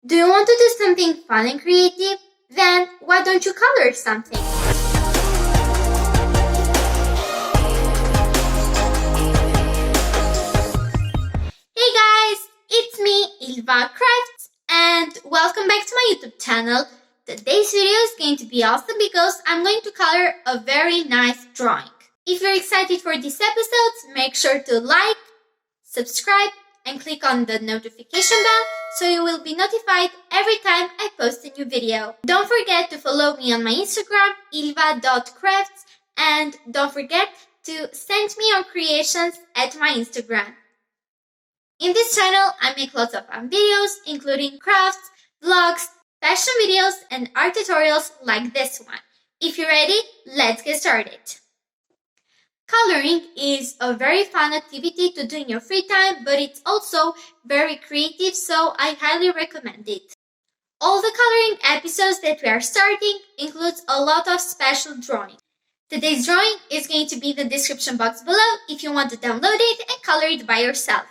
Do you want to do something fun and creative? Then why don't you color something? Hey guys, it's me, ILVA Crafts, and welcome back to my YouTube channel. Today's video is going to be awesome because I'm going to color a very nice drawing. If you're excited for these episodes, make sure to like, subscribe, and click on the notification bell so you will be notified every time I post a new video. Don't forget to follow me on my Instagram, ilva.crafts, and don't forget to send me your creations at my Instagram. In this channel, I make lots of fun videos, including crafts, vlogs, fashion videos, and art tutorials like this one. If you're ready, let's get started. Coloring is a very fun activity to do in your free time, but it's also very creative, so I highly recommend it. All the coloring episodes that we are starting includes a lot of special drawing. Today's drawing is going to be in the description box below if you want to download it and color it by yourself.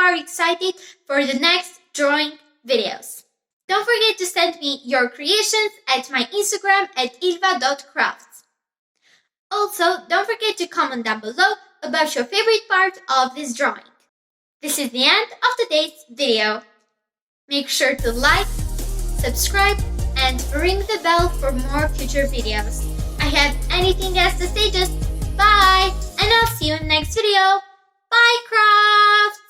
are excited for the next drawing videos. Don't forget to send me your creations at my Instagram at ilva.crafts. Also, don't forget to comment down below about your favorite part of this drawing. This is the end of today's video. Make sure to like, subscribe, and ring the bell for more future videos. I have anything else to say, just bye, and I'll see you in the next video. Bye, craft!